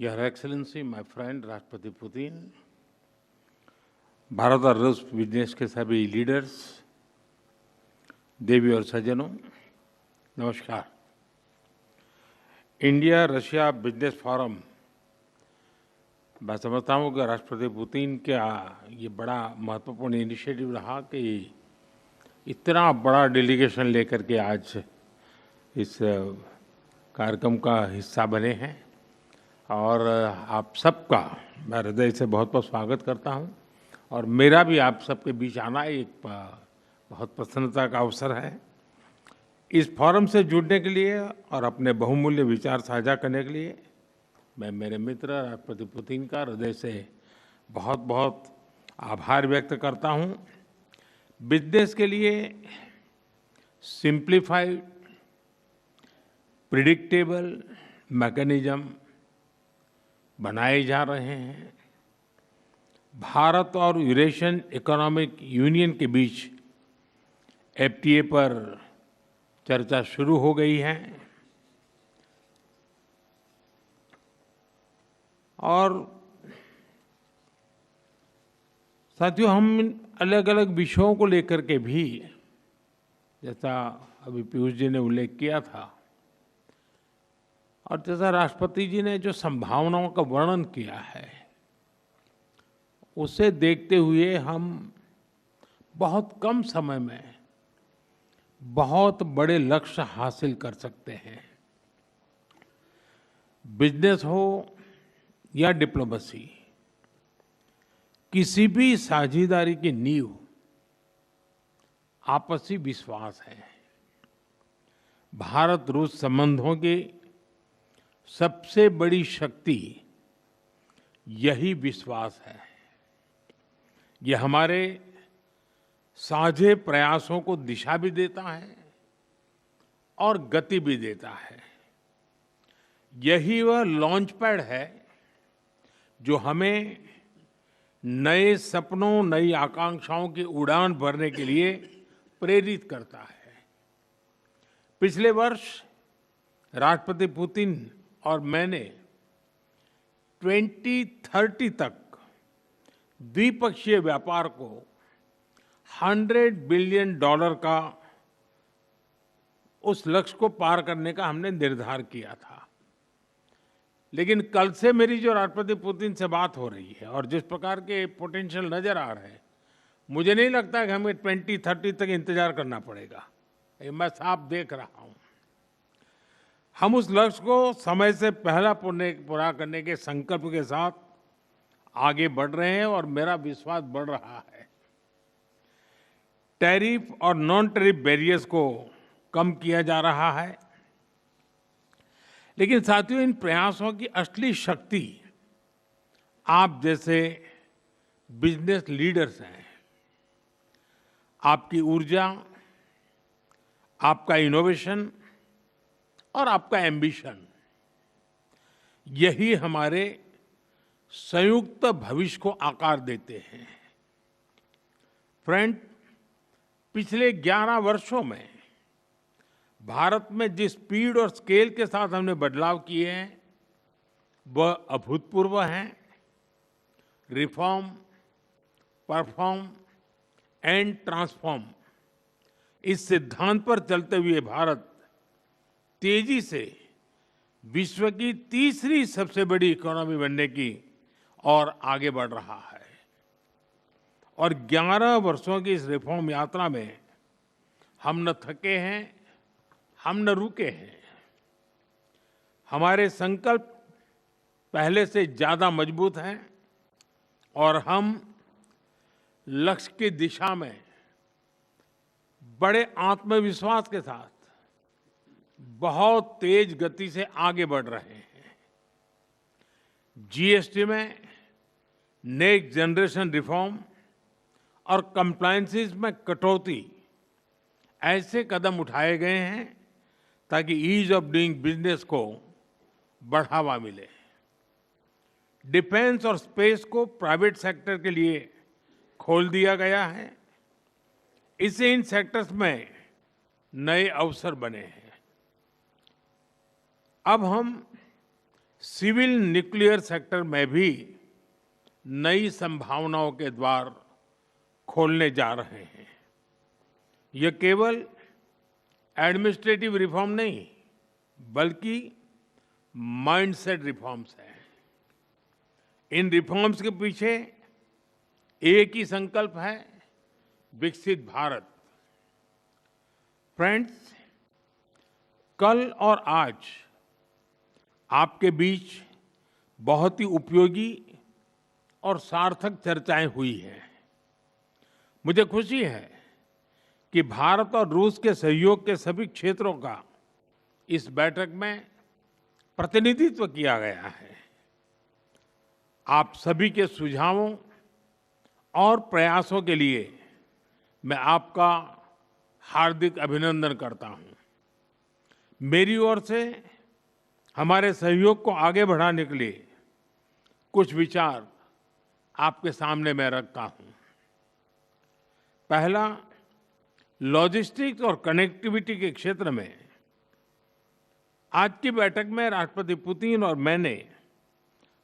Your Excellency, my friend राष्ट्रपति Putin, Bharat और रूस बिजनेस के सभी लीडर्स, देवी और सज्जनों, नमस्कार। इंडिया रशिया बिजनेस फोरम, मैं समझता हूँ कि राष्ट्रपति पुतिन का ये बड़ा महत्वपूर्ण इनिशिएटिव रहा कि इतना बड़ा डेलीगेशन लेकर के आज इस कार्यक्रम का हिस्सा बने हैं और आप सबका मैं हृदय से बहुत बहुत स्वागत करता हूं। और मेरा भी आप सबके बीच आना एक बहुत प्रसन्नता का अवसर है। इस फोरम से जुड़ने के लिए और अपने बहुमूल्य विचार साझा करने के लिए मैं मेरे मित्र राष्ट्रपति पुतिन का हृदय से बहुत बहुत आभार व्यक्त करता हूं। बिजनेस के लिए सिंप्लीफाइड प्रिडिक्टेबल मैकेनिज्म बनाए जा रहे हैं। भारत और यूरेशियन इकोनॉमिक यूनियन के बीच एफटीए पर चर्चा शुरू हो गई है और साथियों, हम अलग अलग विषयों को लेकर के भी, जैसा अभी पीयूष जी ने उल्लेख किया था और जैसा राष्ट्रपति जी ने जो संभावनाओं का वर्णन किया है, उसे देखते हुए हम बहुत कम समय में बहुत बड़े लक्ष्य हासिल कर सकते हैं। बिजनेस हो या डिप्लोमेसी, किसी भी साझेदारी की नींव आपसी विश्वास है। भारत रूस संबंधों की सबसे बड़ी शक्ति यही विश्वास है। यह हमारे साझे प्रयासों को दिशा भी देता है और गति भी देता है। यही वह लॉन्च पैड है जो हमें नए सपनों, नई आकांक्षाओं की उड़ान भरने के लिए प्रेरित करता है। पिछले वर्ष राष्ट्रपति पुतिन और मैंने 2030 तक द्विपक्षीय व्यापार को $100 बिलियन का उस लक्ष्य को पार करने का हमने निर्धार किया था। लेकिन कल से मेरी जो राष्ट्रपति पुतिन से बात हो रही है और जिस प्रकार के पोटेंशियल नजर आ रहे हैं, मुझे नहीं लगता कि हमें 2030 तक इंतजार करना पड़ेगा। ये मैं साफ देख रहा हूं। हम उस लक्ष्य को समय से पहला पूरा करने के संकल्प के साथ आगे बढ़ रहे हैं और मेरा विश्वास बढ़ रहा है। टैरिफ और नॉन टैरिफ बैरियर्स को कम किया जा रहा है, लेकिन साथियों, इन प्रयासों की असली शक्ति आप जैसे बिजनेस लीडर्स हैं। आपकी ऊर्जा, आपका इनोवेशन और आपका एम्बिशन, यही हमारे संयुक्त भविष्य को आकार देते हैं। फ्रेंड, पिछले 11 वर्षों में भारत में जिस स्पीड और स्केल के साथ हमने बदलाव किए हैं, वह अभूतपूर्व हैं। रिफॉर्म, परफॉर्म एंड ट्रांसफॉर्म, इस सिद्धांत पर चलते हुए भारत तेजी से विश्व की तीसरी सबसे बड़ी इकोनॉमी बनने की और आगे बढ़ रहा है। और 11 वर्षों की इस रिफॉर्म यात्रा में हम न थके हैं, हम न रुके हैं। हमारे संकल्प पहले से ज्यादा मजबूत हैं और हम लक्ष्य की दिशा में बड़े आत्मविश्वास के साथ बहुत तेज गति से आगे बढ़ रहे हैं। जीएसटी में नेक्स्ट जनरेशन रिफॉर्म और कंप्लायंसेस में कटौती, ऐसे कदम उठाए गए हैं ताकि ईज ऑफ डूइंग बिजनेस को बढ़ावा मिले। डिफेंस और स्पेस को प्राइवेट सेक्टर के लिए खोल दिया गया है। इससे इन सेक्टर्स में नए अवसर बने हैं। अब हम सिविल न्यूक्लियर सेक्टर में भी नई संभावनाओं के द्वार खोलने जा रहे हैं। ये केवल एडमिनिस्ट्रेटिव रिफॉर्म नहीं, बल्कि माइंडसेट रिफॉर्म्स हैं। इन रिफॉर्म्स के पीछे एक ही संकल्प है, विकसित भारत। फ्रेंड्स, कल और आज आपके बीच बहुत ही उपयोगी और सार्थक चर्चाएं हुई हैं। मुझे खुशी है कि भारत और रूस के सहयोग के सभी क्षेत्रों का इस बैठक में प्रतिनिधित्व किया गया है। आप सभी के सुझावों और प्रयासों के लिए मैं आपका हार्दिक अभिनंदन करता हूं। मेरी ओर से हमारे सहयोग को आगे बढ़ाने के लिए कुछ विचार आपके सामने मैं रखता हूं। पहला, लॉजिस्टिक्स और कनेक्टिविटी के क्षेत्र में आज की बैठक में राष्ट्रपति पुतिन और मैंने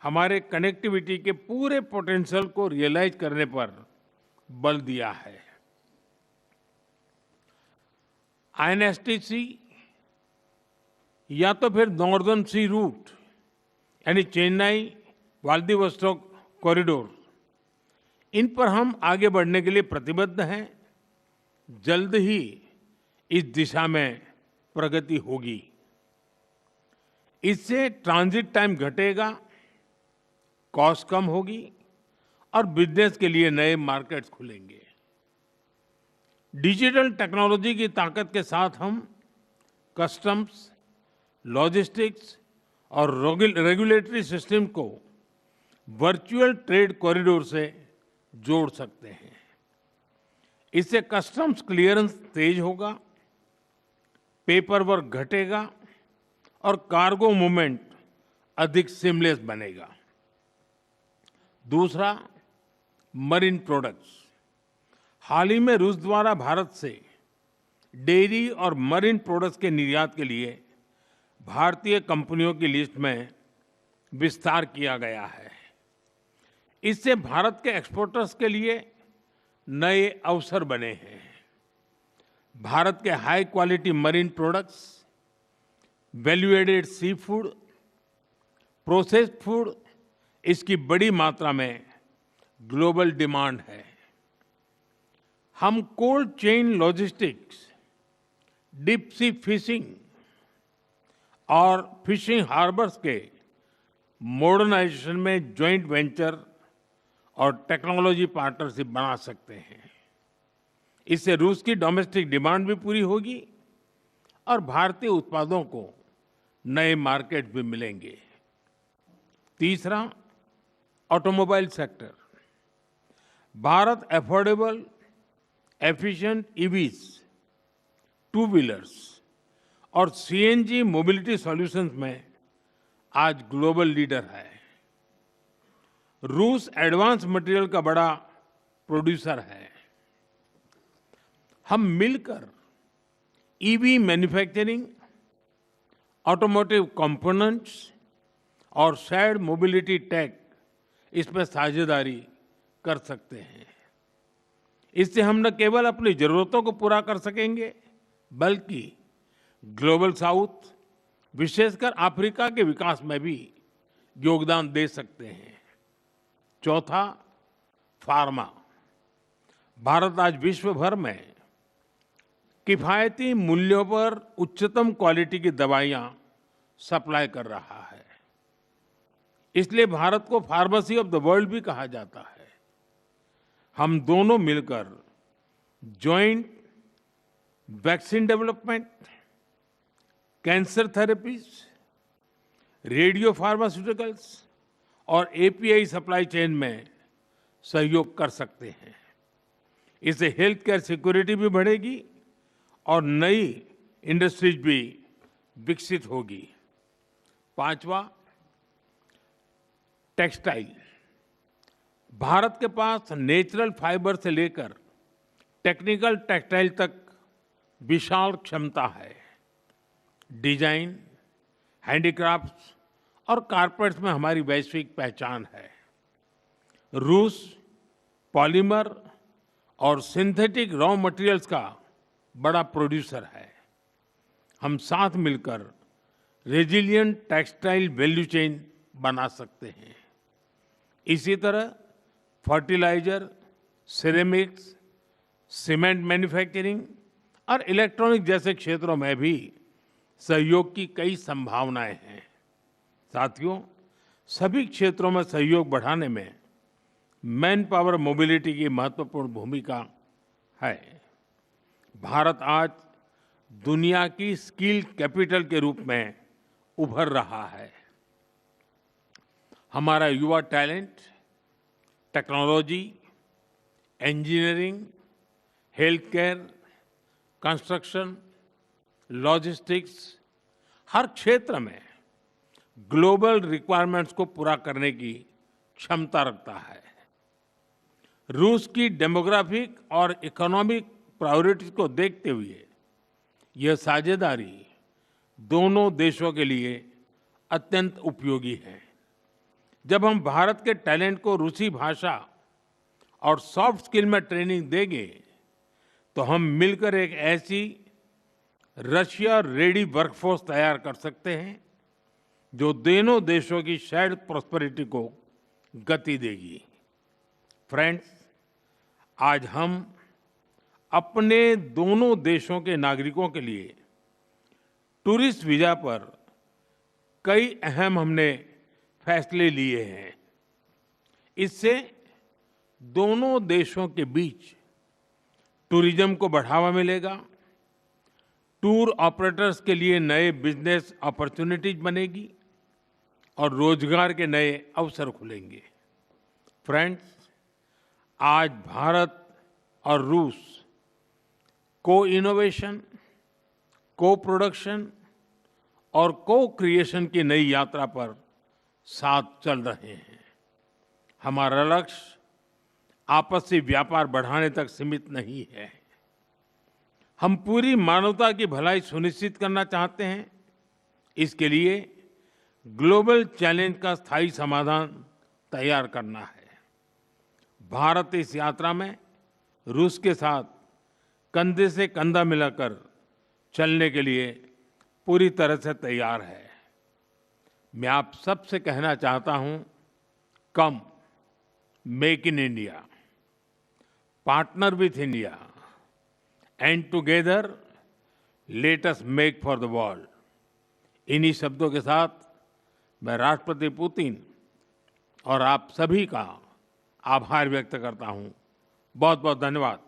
हमारे कनेक्टिविटी के पूरे पोटेंशियल को रियलाइज करने पर बल दिया है। आईएनएसटीसी या तो फिर नॉर्दर्न सी रूट यानी चेन्नई व्लादिवोस्टोक कॉरिडोर, इन पर हम आगे बढ़ने के लिए प्रतिबद्ध हैं। जल्द ही इस दिशा में प्रगति होगी। इससे ट्रांजिट टाइम घटेगा, कॉस्ट कम होगी और बिजनेस के लिए नए मार्केट्स खुलेंगे। डिजिटल टेक्नोलॉजी की ताकत के साथ हम कस्टम्स, लॉजिस्टिक्स और रेगुलेटरी सिस्टम को वर्चुअल ट्रेड कॉरिडोर से जोड़ सकते हैं। इससे कस्टम्स क्लियरेंस तेज होगा, पेपर वर्क घटेगा और कार्गो मूवमेंट अधिक सीमलेस बनेगा। दूसरा, मरीन प्रोडक्ट्स। हाल ही में रूस द्वारा भारत से डेयरी और मरीन प्रोडक्ट्स के निर्यात के लिए भारतीय कंपनियों की लिस्ट में विस्तार किया गया है। इससे भारत के एक्सपोर्टर्स के लिए नए अवसर बने हैं। भारत के high quality marine products, value added seafood, processed food, इसकी बड़ी मात्रा में ग्लोबल डिमांड है। हम cold chain logistics, deep sea fishing और फिशिंग हार्बर्स के मॉडर्नाइजेशन में जॉइंट वेंचर और टेक्नोलॉजी पार्टनरशिप बना सकते हैं। इससे रूस की डोमेस्टिक डिमांड भी पूरी होगी और भारतीय उत्पादों को नए मार्केट भी मिलेंगे। तीसरा, automobile sector. Bharat affordable, efficient EVs, two wheelers और सीएनजी मोबिलिटी सॉल्यूशंस में आज ग्लोबल लीडर है। रूस एडवांस मटेरियल का बड़ा प्रोड्यूसर है। हम मिलकर ईवी मैन्युफैक्चरिंग, ऑटोमोटिव कंपोनेंट्स और शेयर्ड मोबिलिटी टेक, इसमें साझेदारी कर सकते हैं। इससे हम न केवल अपनी जरूरतों को पूरा कर सकेंगे, बल्कि ग्लोबल साउथ, विशेषकर अफ्रीका के विकास में भी योगदान दे सकते हैं। चौथा, फार्मा। भारत आज विश्व भर में किफायती मूल्यों पर उच्चतम क्वालिटी की दवाइयां सप्लाई कर रहा है। इसलिए भारत को फार्मेसी ऑफ द वर्ल्ड भी कहा जाता है। हम दोनों मिलकर joint vaccine development, cancer therapies, radio pharmaceuticals और एपीआई सप्लाई चेन में सहयोग कर सकते हैं। इससे हेल्थ केयर सिक्योरिटी भी बढ़ेगी और नई इंडस्ट्रीज भी विकसित होगी। पांचवा, टेक्सटाइल। भारत के पास नेचुरल फाइबर से लेकर टेक्निकल टेक्सटाइल तक विशाल क्षमता है। डिजाइन, हैंडीक्राफ्ट्स और कारपेट्स में हमारी वैश्विक पहचान है। रूस पॉलीमर और सिंथेटिक रॉ मटेरियल्स का बड़ा प्रोड्यूसर है। हम साथ मिलकर रेजिलिएंट टेक्सटाइल वैल्यू चेन बना सकते हैं। इसी तरह फर्टिलाइजर, सिरेमिक्स, सीमेंट मैन्युफैक्चरिंग और इलेक्ट्रॉनिक जैसे क्षेत्रों में भी सहयोग की कई संभावनाएं हैं। साथियों, सभी क्षेत्रों में सहयोग बढ़ाने में मैन पावर मोबिलिटी की महत्वपूर्ण भूमिका है। भारत आज दुनिया की स्किल कैपिटल के रूप में उभर रहा है। हमारा युवा talent technology, engineering, health care, construction, logistics हर क्षेत्र में ग्लोबल रिक्वायरमेंट्स को पूरा करने की क्षमता रखता है। रूस की डेमोग्राफिक और इकोनॉमिक प्रायोरिटीज को देखते हुए यह साझेदारी दोनों देशों के लिए अत्यंत उपयोगी है। जब हम भारत के टैलेंट को रूसी भाषा और सॉफ्ट स्किल में ट्रेनिंग देंगे तो हम मिलकर एक ऐसी रशिया रेडी वर्कफोर्स तैयार कर सकते हैं जो दोनों देशों की शेयर्ड प्रॉस्पेरिटी को गति देगी। फ्रेंड्स, आज हम अपने दोनों देशों के नागरिकों के लिए टूरिस्ट वीजा पर कई अहम हमने फैसले लिए हैं। इससे दोनों देशों के बीच टूरिज्म को बढ़ावा मिलेगा, टूर ऑपरेटर्स के लिए नए बिजनेस अपॉर्चुनिटीज बनेगी और रोजगार के नए अवसर खुलेंगे। फ्रेंड्स, आज भारत और रूस को इनोवेशन, को प्रोडक्शन और को क्रिएशन की नई यात्रा पर साथ चल रहे हैं। हमारा लक्ष्य आपसी व्यापार बढ़ाने तक सीमित नहीं है। हम पूरी मानवता की भलाई सुनिश्चित करना चाहते हैं। इसके लिए ग्लोबल चैलेंज का स्थायी समाधान तैयार करना है। भारत इस यात्रा में रूस के साथ कंधे से कंधा मिलाकर चलने के लिए पूरी तरह से तैयार है। मैं आप सबसे कहना चाहता हूं, कम make in India, partner with India and together let us make for the world. इन्हीं शब्दों के साथ मैं राष्ट्रपति पुतिन और आप सभी का आभार व्यक्त करता हूं। बहुत बहुत धन्यवाद।